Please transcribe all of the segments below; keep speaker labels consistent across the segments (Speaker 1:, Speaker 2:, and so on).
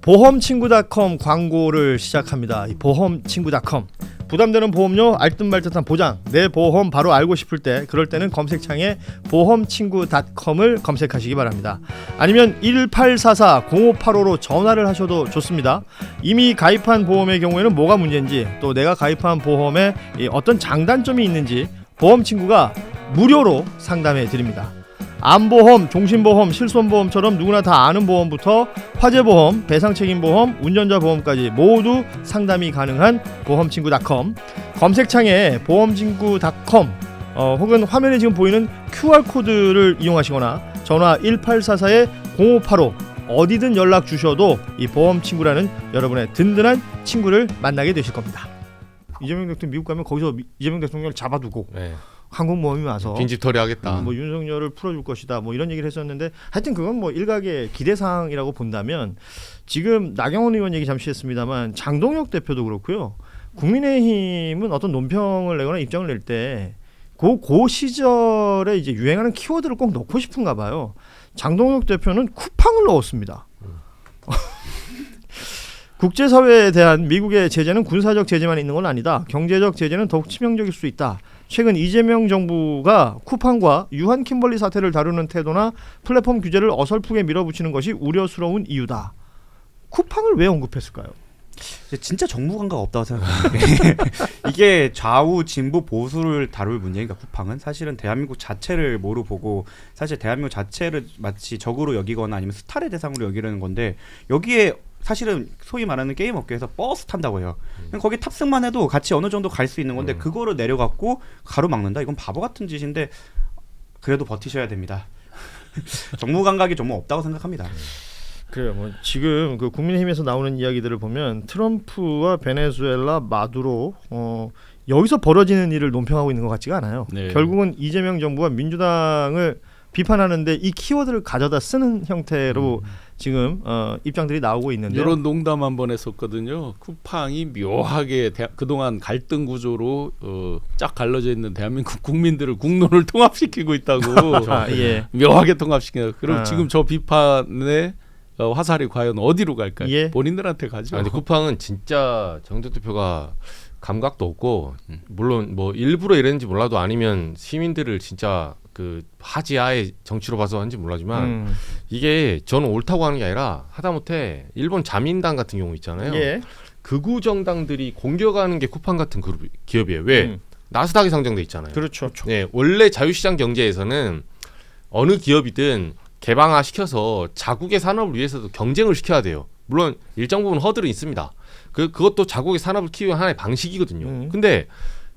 Speaker 1: 보험친구닷컴 광고를 시작합니다. 이 보험친구닷컴 부담되는 보험료 알듯말듯한 보장 내 보험 바로 알고 싶을 때 그럴 때는 검색창에 보험친구닷컴을 검색하시기 바랍니다. 아니면 1844-0585로 전화를 하셔도 좋습니다. 이미 가입한 보험의 경우에는 뭐가 문제인지 또 내가 가입한 보험에 어떤 장단점이 있는지 보험친구가 무료로 상담해 드립니다. 암보험, 종신보험, 실손보험처럼 누구나 다 아는 보험부터 화재보험, 배상책임보험, 운전자보험까지 모두 상담이 가능한 보험친구닷컴 검색창에 보험친구닷컴 혹은 화면에 지금 보이는 QR코드를 이용하시거나 전화 1844-0585 어디든 연락 주셔도 이 보험친구라는 여러분의 든든한 친구를 만나게 되실 겁니다. 이재명 대통령 미국 가면 거기서 이재명 대통령을 잡아두고 항공모함이 와서
Speaker 2: 빈집털이 하겠다.
Speaker 1: 뭐 윤석열을 풀어줄 것이다. 뭐 이런 얘기를 했었는데 하여튼 그건 뭐 일각의 기대사항이라고 본다면 지금 나경원 의원 얘기 잠시 했습니다만 장동혁 대표도 그렇고요. 국민의힘은 어떤 논평을 내거나 입장을 낼 때 그 시절에 이제 유행하는 키워드를 꼭 넣고 싶은가 봐요. 장동혁 대표는 쿠팡을 넣었습니다. 국제사회에 대한 미국의 제재는 군사적 제재만 있는 건 아니다. 경제적 제재는 더욱 치명적일 수 있다. 최근 이재명 정부가 쿠팡과 유한 킴벌리 사태를 다루는 태도나 플랫폼 규제를 어설프게 밀어붙이는 것이 우려스러운 이유다. 쿠팡을 왜 언급했을까요?
Speaker 3: 진짜 정무 감각 없다고 생각하는데 이게 좌우 진보 보수를 다룰 문제니까 쿠팡은 사실은 대한민국 자체를 뭐로 보고 사실 대한민국 자체를 마치 적으로 여기거나 아니면 스타의 대상으로 여기려는 건데 여기에 사실은 소위 말하는 게임 업계에서 버스 탄다고 해요. 거기 탑승만 해도 같이 어느 정도 갈 수 있는 건데 그거를 내려갖고 가로막는다? 이건 바보 같은 짓인데 그래도 버티셔야 됩니다. 정무 감각이 좀 없다고 생각합니다.
Speaker 1: 그래요. 뭐 지금 그 국민의힘에서 나오는 이야기들을 보면 트럼프와 베네수엘라, 마두로 여기서 벌어지는 일을 논평하고 있는 것 같지가 않아요. 네. 결국은 이재명 정부가 민주당을 비판하는데 이 키워드를 가져다 쓰는 형태로 지금 입장들이 나오고 있는데
Speaker 4: 이런 농담 한번 했었거든요. 쿠팡이 묘하게 그동안 갈등 구조로 쫙 갈라져 있는 대한민국 국민들을 국론을 통합시키고 있다고.
Speaker 1: 예.
Speaker 4: 묘하게 통합시키고. 그럼 지금 저 비판에 화살이 과연 어디로 갈까요?
Speaker 1: 예.
Speaker 4: 본인들한테 가죠.
Speaker 2: 근데 쿠팡은 진짜 정 대표가 감각도 없고 물론 뭐 일부러 이랬는지 몰라도 아니면 시민들을 진짜 그 하지아의 정치로 봐서 한지 몰라지만 이게 저는 옳다고 하는 게 아니라 하다못해 일본 자민당 같은 경우 있잖아요.
Speaker 1: 예.
Speaker 2: 극우 정당들이 공격하는 게 쿠팡 같은 기업이에요. 왜? 나스닥에 상장돼 있잖아요.
Speaker 1: 그렇죠.
Speaker 2: 네, 원래 자유시장 경제에서는 어느 기업이든 개방화 시켜서 자국의 산업을 위해서도 경쟁을 시켜야 돼요. 물론 일정 부분 허들은 있습니다. 그것도 자국의 산업을 키우는 하나의 방식이거든요. 근데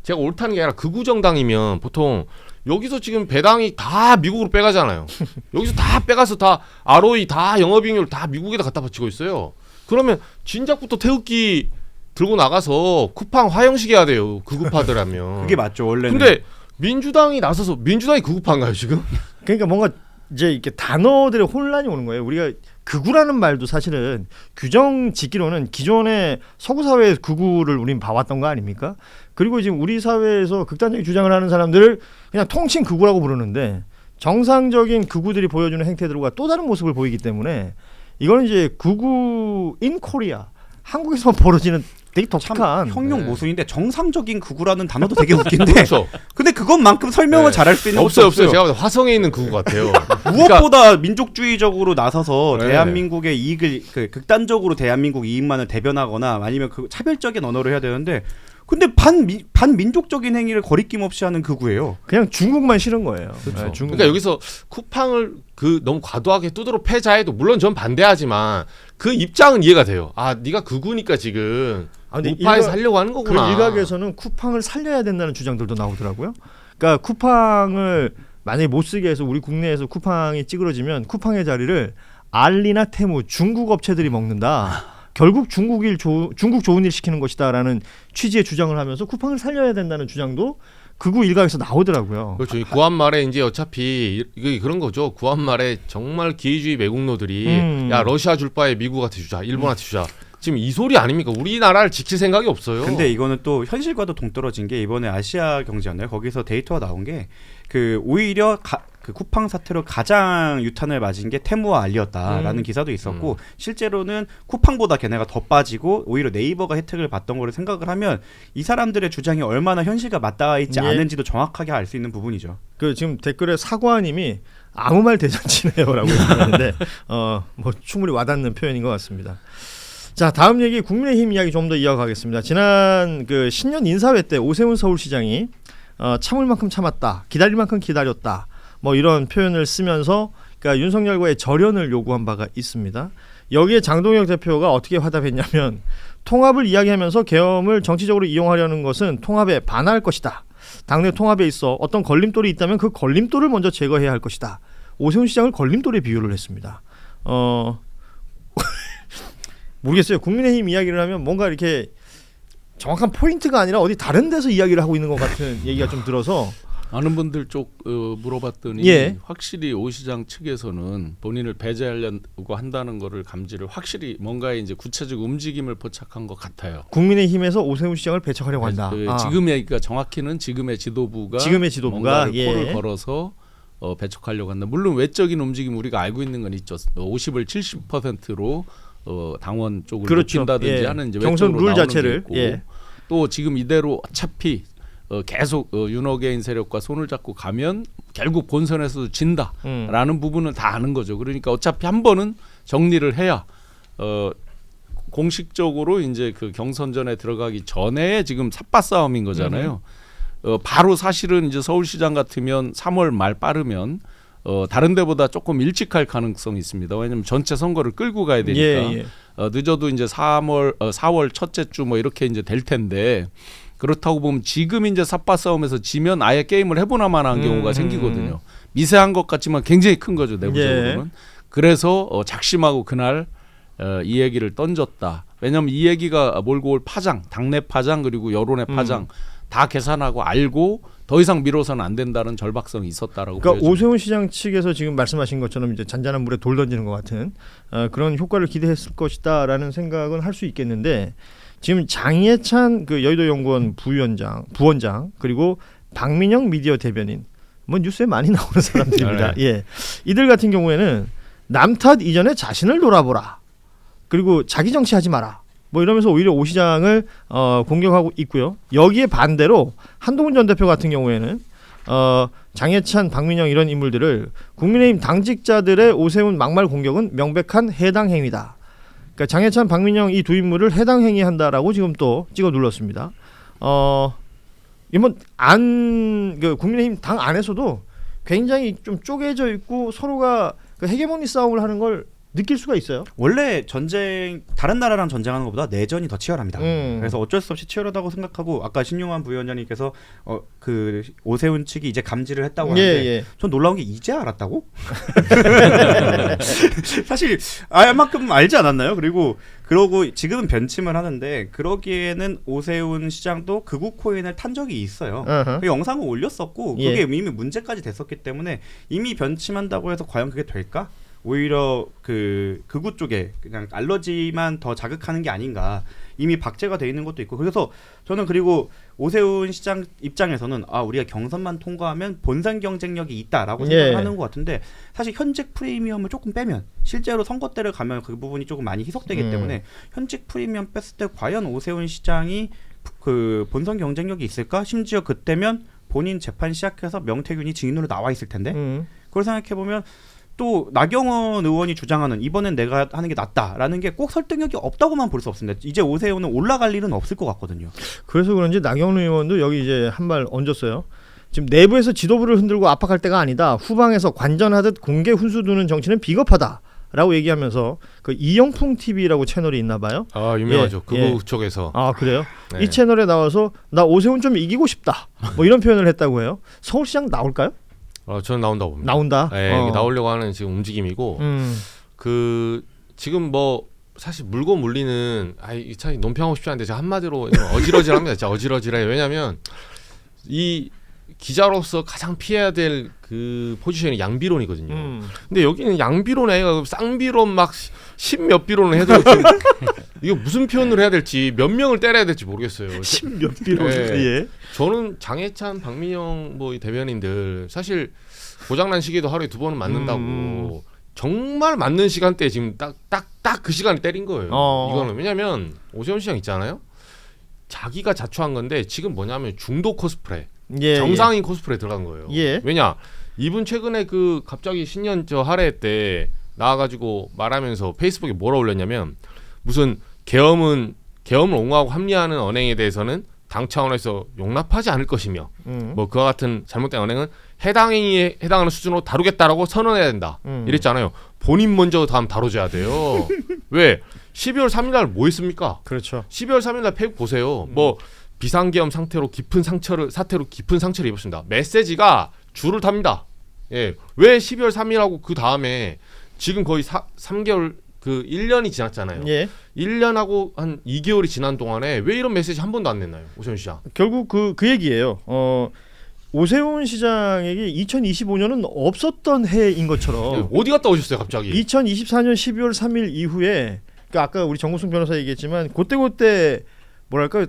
Speaker 2: 제가 옳다는 게 아니라 극우 정당이면 보통 여기서 지금 배당이 다 미국으로 빼가잖아요. 여기서 다 빼가서 다 ROE 다 영업이익률 다 미국에다 갖다 바치고 있어요. 그러면 진작부터 태극기 들고 나가서 쿠팡 화형식 해야 돼요. 극우파들하면.
Speaker 3: 그게 맞죠 원래는.
Speaker 2: 근데 민주당이 나서서 민주당이 극우파인가요 지금?
Speaker 1: 그러니까 뭔가 이제 이렇게 단어들의 혼란이 오는 거예요. 우리가 극우라는 말도 사실은 규정 짓기로는 기존의 서구 사회의 극우를 우린 봐왔던 거 아닙니까? 그리고 지금 우리 사회에서 극단적인 주장을 하는 사람들을 그냥 통칭 극우라고 부르는데 정상적인 극우들이 보여주는 행태들과 또 다른 모습을 보이기 때문에 이거는 이제 극우 인 코리아 한국에서 벌어지는 되게 독특한
Speaker 3: 형용 모순인데 정상적인 극우라는 단어도 되게 웃긴데
Speaker 2: 그렇죠.
Speaker 3: 근데 그것만큼 설명을 잘할 수 있는
Speaker 2: 없어요. 제가 봤을 때 화성에 있는 극우 같아요.
Speaker 3: 무엇보다 민족주의적으로 나서서
Speaker 2: 네.
Speaker 3: 대한민국의 이익을 극단적으로 대한민국 이익만을 대변하거나 아니면 그 차별적인 언어를 해야 되는데 근데 반민족적인 행위를 거리낌 없이 하는 극우예요.
Speaker 1: 그냥 중국만 싫은 거예요.
Speaker 2: 그렇죠.
Speaker 1: 네, 중국.
Speaker 2: 그러니까 여기서 쿠팡을 너무 과도하게 두드러 패자해도 물론 전 반대하지만 그 입장은 이해가 돼요. 아, 네가 극우니까 지금 우파에 살려고 하는 거구나.
Speaker 1: 그 일각에서는 쿠팡을 살려야 된다는 주장들도 나오더라고요. 그러니까 쿠팡을 만약에 못 쓰게 해서 우리 국내에서 쿠팡이 찌그러지면 쿠팡의 자리를 알리나 테무 중국 업체들이 먹는다. 결국 중국 좋은 일 시키는 것이다라는 취지의 주장을 하면서 쿠팡을 살려야 된다는 주장도 극우 일각에서 나오더라고요.
Speaker 2: 그렇죠. 구한말에 이제 어차피 이게 그런 거죠. 구한말에 정말 기회주의 매국노들이 야 러시아 줄 바에 미국한테 주자, 일본한테 주자. 지금 이 소리 아닙니까? 우리나라를 지킬 생각이 없어요.
Speaker 3: 근데 이거는 또 현실과도 동떨어진 게 이번에 아시아 경제였나요? 거기서 데이터가 나온 게 그 오히려 그 쿠팡 사태로 가장 유탄을 맞은 게 테무와 알리였다라는
Speaker 1: 음.
Speaker 3: 기사도 있었고 실제로는 쿠팡보다 걔네가 더 빠지고 오히려 네이버가 혜택을 받던 거를 생각을 하면 이 사람들의 주장이 얼마나 현실과 맞닿아 있지
Speaker 1: 예.
Speaker 3: 않은지도 정확하게 알 수 있는 부분이죠.
Speaker 1: 그 지금 댓글에 사과님이 아무 말 대잔치네요라고 하는데 뭐 충분히 와닿는 표현인 것 같습니다. 자, 다음 얘기 국민의힘 이야기 좀 더 이어가겠습니다. 지난 그 신년 인사회 때 오세훈 서울시장이 참을 만큼 참았다, 기다릴 만큼 기다렸다, 뭐 이런 표현을 쓰면서 그러니까 윤석열과의 절연을 요구한 바가 있습니다. 여기에 장동혁 대표가 어떻게 화답했냐면 통합을 이야기하면서 계엄을 정치적으로 이용하려는 것은 통합에 반할 것이다. 당내 통합에 있어 어떤 걸림돌이 있다면 그 걸림돌을 먼저 제거해야 할 것이다. 오세훈 시장을 걸림돌에 비유를 했습니다. 모르겠어요. 국민의힘 이야기를 하면 뭔가 이렇게 정확한 포인트가 아니라 어디 다른 데서 이야기를 하고 있는 것 같은 얘기가 좀 들어서
Speaker 4: 아는 분들 쪽 물어봤더니
Speaker 1: 예.
Speaker 4: 확실히 오 시장 측에서는 본인을 배제하려고 한다는 거를 감지를 확실히 뭔가에 이제 구체적 움직임을 포착한 것 같아요.
Speaker 1: 국민의힘에서 오세훈 시장을 배척하려고 한다.
Speaker 4: 지금의 그러니까 정확히는 지금의 지도부가
Speaker 1: 지도부가
Speaker 4: 뭔가를 포를 걸어서 배척하려고 한다. 물론 외적인 움직임 우리가 알고 있는 건 있죠. 50을 70%로 당원 쪽으로
Speaker 1: 그렇죠.
Speaker 4: 높인다든지
Speaker 1: 예.
Speaker 4: 하는 이제
Speaker 1: 경선
Speaker 4: 외적으로
Speaker 1: 룰
Speaker 4: 나오는
Speaker 1: 자체를
Speaker 4: 게 있고
Speaker 1: 예.
Speaker 4: 또 지금 이대로 어차피 계속 윤호개인 세력과 손을 잡고 가면 결국 본선에서도 진다라는 부분은 다 아는 거죠. 그러니까 어차피 한 번은 정리를 해야 공식적으로 이제 그 경선전에 들어가기 전에 지금 삿바 싸움인 거잖아요. 바로 사실은 이제 서울시장 같으면 3월 말 빠르면 다른 데보다 조금 일찍 할 가능성이 있습니다. 왜냐하면 전체 선거를 끌고 가야 되니까
Speaker 1: 예.
Speaker 4: 늦어도 이제 4월 첫째 주 뭐 이렇게 이제 될 텐데 그렇다고 보면 지금 이제 삿바 싸움에서 지면 아예 게임을 해보나마나한 경우가 생기거든요. 미세한 것 같지만 굉장히 큰 거죠 내부적으로는.
Speaker 1: 예.
Speaker 4: 그래서 작심하고 그날 이 얘기를 던졌다. 왜냐하면 이 얘기가 몰고 올 파장, 당내 파장 그리고 여론의 파장 다 계산하고 알고 더 이상 미뤄서는 안 된다는 절박성이 있었다라고
Speaker 1: 그러니까
Speaker 4: 보여집니다.
Speaker 1: 오세훈 시장 측에서 지금 말씀하신 것처럼 이제 잔잔한 물에 돌 던지는 것 같은 그런 효과를 기대했을 것이다라는 생각은 할 수 있겠는데 지금 장예찬 그 여의도연구원 부원장 그리고 박민영 미디어 대변인 뭐 뉴스에 많이 나오는 사람들입니다. 예, 이들 같은 경우에는 남 탓 이전에 자신을 돌아보라. 그리고 자기 정치하지 마라. 뭐 이러면서 오히려 오 시장을 공격하고 있고요. 여기에 반대로 한동훈 전 대표 같은 경우에는 장예찬, 박민영 이런 인물들을 국민의힘 당직자들의 오세훈 막말 공격은 명백한 해당 행위다. 그러니까 장예찬, 박민영 이 두 인물을 해당 행위한다라고 지금 또 찍어 눌렀습니다. 이번 그 국민의힘 당 안에서도 굉장히 좀 쪼개져 있고 서로가 그 헤게모니 싸움을 하는 걸 느낄 수가 있어요.
Speaker 3: 원래 전쟁 다른 나라랑 전쟁하는 것보다 내전이 더 치열합니다. 그래서 어쩔 수 없이 치열하다고 생각하고 아까 신용환 부위원장님께서 그 오세훈 측이 이제 감지를 했다고 하는데 전 놀라운 게 이제 알았다고? 사실 알만큼 알지 않았나요? 그러고 지금은 변침을 하는데 그러기에는 오세훈 시장도 극우 코인을 탄 적이 있어요. 그 영상을 올렸었고 그게 이미 문제까지 됐었기 때문에 이미 변침한다고 해서 과연 그게 될까? 오히려 그 극우 쪽에 그냥 알러지만 더 자극하는 게 아닌가. 이미 박제가 돼 있는 것도 있고 그래서 저는 그리고 오세훈 시장 입장에서는 우리가 경선만 통과하면 본선 경쟁력이 있다라고 생각을 하는 것 같은데 사실 현직 프리미엄을 조금 빼면 실제로 선거 때를 가면 그 부분이 조금 많이 희석되기 때문에 현직 프리미엄 뺐을 때 과연 오세훈 시장이 그 본선 경쟁력이 있을까? 심지어 그때면 본인 재판 시작해서 명태균이 증인으로 나와 있을 텐데 그걸 생각해 보면 또 나경원 의원이 주장하는 이번엔 내가 하는 게 낫다라는 게 꼭 설득력이 없다고만 볼 수 없습니다. 이제 오세훈은 올라갈 일은 없을 것 같거든요.
Speaker 1: 그래서 그런지 나경원 의원도 여기 이제 한 발 얹었어요. 지금 내부에서 지도부를 흔들고 압박할 때가 아니다. 후방에서 관전하듯 공개 훈수 두는 정치는 비겁하다라고 얘기하면서 그 이영풍 TV라고 채널이 있나 봐요.
Speaker 2: 유명하죠. 극우 쪽에서.
Speaker 1: 그래요?
Speaker 2: 네.
Speaker 1: 이 채널에 나와서 나 오세훈 좀 이기고 싶다. 뭐 이런 표현을 했다고 해요. 서울시장 나올까요?
Speaker 2: 저는 나온다고 봅니다.
Speaker 1: 나온다.
Speaker 2: 네, 나오려고 하는 지금 움직임이고 그 지금 뭐 사실 물고 물리는 참 논평하고 싶지 않은데 제가 한마디로 어지러지합니다. 진짜 어지러지해요. 왜냐하면 이 기자로서 가장 피해야 될 그 포지션이 양비론이거든요. 근데 여기는 양비론 아니라 쌍비론 막 10몇 비론을 해도 지금 이거 무슨 표현을 해야 될지 몇 명을 때려야 될지 모르겠어요.
Speaker 1: 10몇 비론.
Speaker 2: 네.
Speaker 1: 예.
Speaker 2: 저는 장해찬, 박민영 뭐 이 대변인들 사실 고장난 시계도 하루에 2번은 맞는다고. 정말 맞는 시간대에 지금 딱 그 시간에 때린 거예요. 이거는 왜냐면 오세훈 시장 있잖아요. 자기가 자초한 건데 지금 뭐냐면 중도 코스프레, 정상인 코스프레 들어간 거예요. 왜냐 이분 최근에 그 갑자기 신년 저 할애 때 나와가지고 말하면서 페이스북에 뭐라 올렸냐면 무슨 계엄을 옹호하고 합리화하는 언행에 대해서는 당 차원에서 용납하지 않을 것이며 뭐 그와 같은 잘못된 언행은 해당 행위에 해당하는 수준으로 다루겠다라고 선언해야 된다. 이랬잖아요. 본인 먼저 다음 다뤄줘야 돼요. 왜? 12월 3일 날 뭐 했습니까?
Speaker 1: 그렇죠.
Speaker 2: 12월 3일 날 페이북 보세요. 뭐 비상계엄 사태로 깊은 상처를 입었습니다. 메시지가 줄을 탑니다. 예. 왜 12월 3일하고 그 다음에 지금 거의 3개월 그 1년이 지났잖아요. 1년하고 한 2개월이 지난 동안에 왜 이런 메시지 한 번도 안 냈나요? 오세훈 시장.
Speaker 1: 결국 그 얘기예요. 오세훈 시장에게 2025년은 없었던 해인 것처럼
Speaker 2: 어디 갔다 오셨어요, 갑자기?
Speaker 1: 2024년 12월 3일 이후에 그러니까 아까 우리 정구승 변호사 얘기했지만 그때 뭐랄까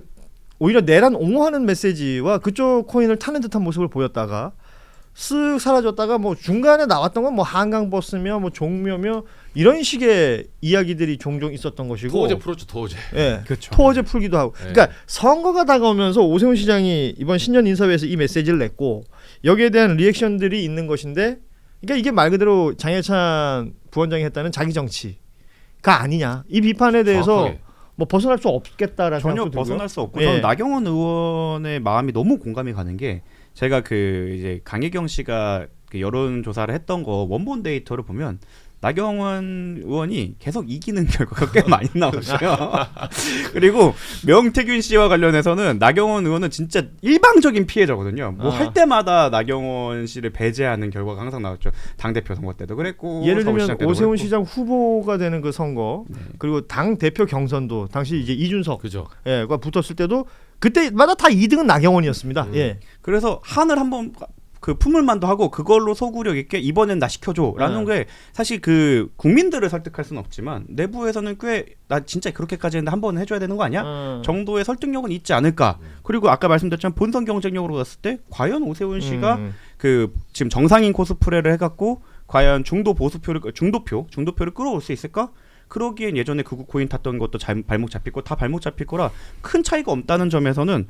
Speaker 1: 오히려 내란 옹호하는 메시지와 그쪽 코인을 타는 듯한 모습을 보였다가 쓱 사라졌다가 뭐 중간에 나왔던 건 뭐 한강 버스며 뭐 종묘며 이런 식의 이야기들이 종종 있었던 것이고
Speaker 2: 토어제 풀었죠, 토어제.
Speaker 1: 예,
Speaker 3: 그렇죠.
Speaker 1: 토어제 풀기도 하고. 그러니까 선거가 다가오면서 오세훈 시장이 이번 신년 인사회에서 이 메시지를 냈고 여기에 대한 리액션들이 있는 것인데, 그러니까 이게 말 그대로 장해찬 부원장이 했다는 자기 정치가 아니냐 이 비판에 대해서
Speaker 2: 정확하게.
Speaker 1: 뭐 벗어날 수 없겠다라는
Speaker 3: 전혀
Speaker 1: 생각도 들고요.
Speaker 3: 벗어날 수 없고
Speaker 1: 예.
Speaker 3: 저는 나경원 의원의 마음이 너무 공감이 가는 게 제가 그 이제 강혜경 씨가 그 여론 조사를 했던 거 원본 데이터를 보면 나경원 의원이 계속 이기는 결과가 꽤 많이 나왔어요. 그리고 명태균 씨와 관련해서는 나경원 의원은 진짜 일방적인 피해자거든요. 뭐 할 때마다 나경원 씨를 배제하는 결과가 항상 나왔죠. 당대표 선거 때도 그랬고
Speaker 1: 예를
Speaker 3: 서울시장
Speaker 1: 들면
Speaker 3: 때도
Speaker 1: 오세훈
Speaker 3: 그랬고.
Speaker 1: 시장 후보가 되는 그 선거 그리고 당 대표 경선도 당시 이제 이준석
Speaker 2: 그죠.
Speaker 1: 과 붙었을 때도 그때마다 다 2등은 나경원이었습니다. 예.
Speaker 3: 그래서 한을 한번 그 품을만도 하고 그걸로 소구력 있게 이번엔 나 시켜줘라는 게 사실 그 국민들을 설득할 수는 없지만 내부에서는 꽤 나 진짜 그렇게까지 했는데 한 번 해줘야 되는 거 아니야? 정도의 설득력은 있지 않을까. 그리고 아까 말씀드렸지만 본선 경쟁력으로 갔을 때 과연 오세훈 씨가 그 지금 정상인 코스프레를 해갖고 과연 중도표를 끌어올 수 있을까? 그러기엔 예전에 극우 코인 탔던 것도 발목 잡힐 거 다 발목 잡힐 거라 큰 차이가 없다는 점에서는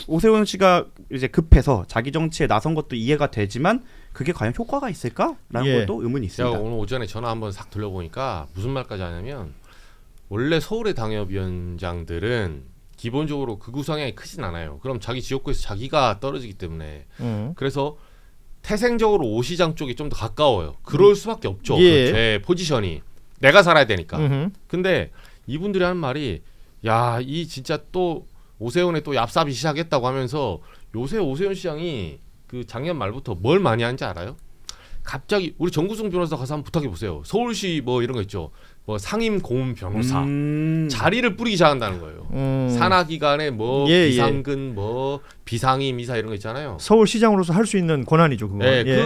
Speaker 3: 오세훈 씨가 이제 급해서 자기 정치에 나선 것도 이해가 되지만 그게 과연 효과가 있을까라는 것도 의문이
Speaker 2: 제가
Speaker 3: 있습니다.
Speaker 2: 오늘 오전에 전화 한번 싹 돌려보니까 무슨 말까지 하냐면 원래 서울의 당협위원장들은 기본적으로 극우 성향이 크진 않아요. 그럼 자기 지역구에서 자기가 떨어지기 때문에 그래서 태생적으로 오 시장 쪽이 좀 더 가까워요. 그럴 수밖에 없죠.
Speaker 1: 예.
Speaker 2: 제 포지션이 내가 살아야 되니까. 근데 이분들이 하는 말이 야, 이 진짜 또 오세훈의 또 얍삽이 시작했다고 하면서 요새 오세훈 시장이 그 작년 말부터 뭘 많이 하는지 알아요? 갑자기 우리 정구승 변호사 가서 한번 부탁해 보세요. 서울시 뭐 이런 거 있죠. 뭐 상임 고문 변호사 자리를 뿌리기 시작한다는 거예요. 산하기관에 뭐 비상근 뭐 비상임 이사 이런 거 있잖아요.
Speaker 1: 서울시장으로서 할 수 있는 권한이죠, 그거.
Speaker 2: 네,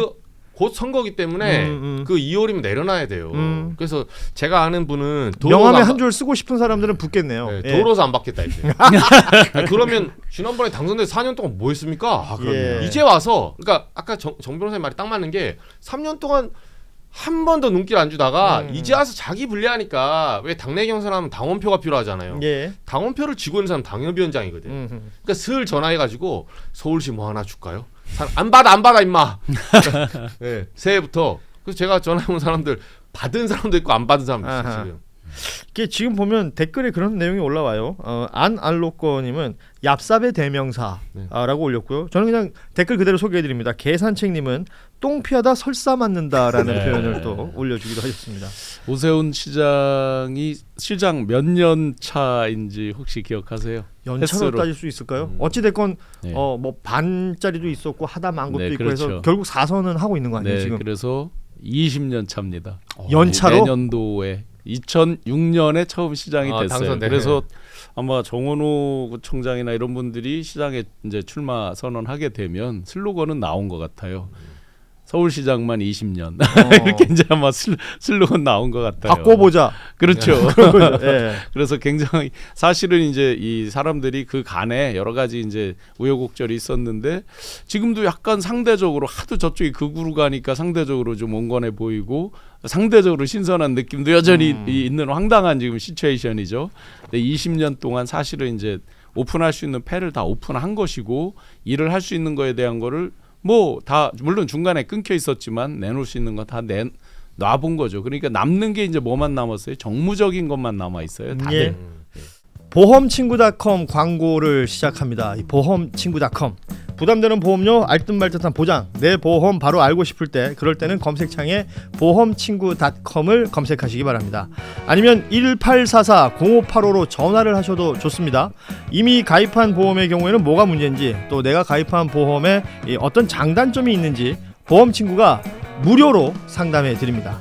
Speaker 2: 곧 선거기 때문에 그 2월이면 내려놔야 돼요. 그래서 제가 아는 분은
Speaker 1: 명함에 한 줄 쓰고 싶은 사람들은 붙겠네요.
Speaker 2: 네, 도로서 안 받겠다 이제. 그러면 지난번에 당선돼서 4년 동안 뭐 했습니까?
Speaker 1: 예.
Speaker 2: 이제 와서 그러니까 아까 정 변호사님 말이 딱 맞는 게 3년 동안 한 번 더 눈길 안 주다가 이제 와서 자기 불리하니까 왜 당내 경선하면 당원표가 필요하잖아요.
Speaker 1: 예.
Speaker 2: 당원표를 쥐고 있는 사람 당협위원장이거든. 그러니까 슬 전화해가지고 서울시 뭐 하나 줄까요? 안 받아 임마. 네, 새해부터. 그래서 제가 전화해온 사람들 받은 사람도 있고 안 받은 사람도 있어요. 지금.
Speaker 1: 이게 지금 보면 댓글에 그런 내용이 올라와요. 안알로꺼님은 얍삽의 대명사라고 올렸고요. 저는 그냥 댓글 그대로 소개해드립니다. 계산책님은 똥 피하다 설사 맞는다라는 표현을 또 올려주기도 하셨습니다.
Speaker 4: 오세훈 시장이 시장 몇 년 차인지 혹시 기억하세요?
Speaker 1: 연차로
Speaker 4: 횟수로.
Speaker 1: 따질 수 있을까요? 어찌 됐건
Speaker 4: 네.
Speaker 1: 뭐 반짜리도 있었고 하다 만 것도
Speaker 4: 네,
Speaker 1: 있고
Speaker 4: 그렇죠.
Speaker 1: 해서 결국 4선은 하고 있는 거 아니에요
Speaker 4: 네,
Speaker 1: 지금?
Speaker 4: 그래서 20년 차입니다.
Speaker 1: 연차로?
Speaker 4: 내년도에 2006년에 처음 시장이 됐어요.
Speaker 2: 당선되네.
Speaker 4: 그래서 아마 정원호 총장이나 이런 분들이 시장에 이제 출마 선언하게 되면 슬로건은 나온 것 같아요. 서울시장만 20년 이렇게 이제 아마 슬로건 나온 것 같아요.
Speaker 1: 바꿔보자.
Speaker 4: 그렇죠.
Speaker 1: 예.
Speaker 4: 그래서 굉장히 사실은 이제 이 사람들이 그 간에 여러 가지 이제 우여곡절이 있었는데 지금도 약간 상대적으로 하도 저쪽이 극으로 가니까 상대적으로 좀 온건해 보이고 상대적으로 신선한 느낌도 여전히 있는 황당한 지금 시츄에이션이죠. 근데 20년 동안 사실은 이제 오픈할 수 있는 패를 다 오픈한 것이고 일을 할 수 있는 거에 대한 거를 뭐 다 물론 중간에 끊겨 있었지만 내놓을 수 있는 거 다 놔본 거죠. 그러니까 남는 게 이제 뭐만 남았어요? 정무적인 것만 남아 있어요. 다들.
Speaker 1: 예. 보험친구닷컴 광고를 시작합니다. 이 보험친구닷컴 부담되는 보험료 알듯말듯한 보장 내 보험 바로 알고 싶을 때 그럴 때는 검색창에 보험친구닷컴을 검색하시기 바랍니다. 아니면 1844-0585로 전화를 하셔도 좋습니다. 이미 가입한 보험의 경우에는 뭐가 문제인지 또 내가 가입한 보험에 어떤 장단점이 있는지 보험친구가 무료로 상담해 드립니다.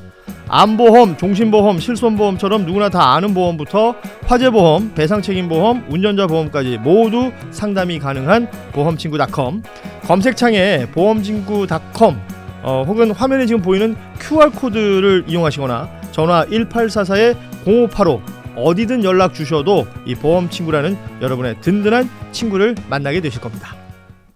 Speaker 1: 암보험, 종신보험, 실손보험처럼 누구나 다 아는 보험부터 화재보험, 배상책임보험, 운전자보험까지 모두 상담이 가능한 보험친구닷컴 검색창에 보험친구닷컴 혹은 화면에 지금 보이는 QR코드를 이용하시거나 전화 1844-0585 어디든 연락 주셔도 이 보험친구라는 여러분의 든든한 친구를 만나게 되실 겁니다.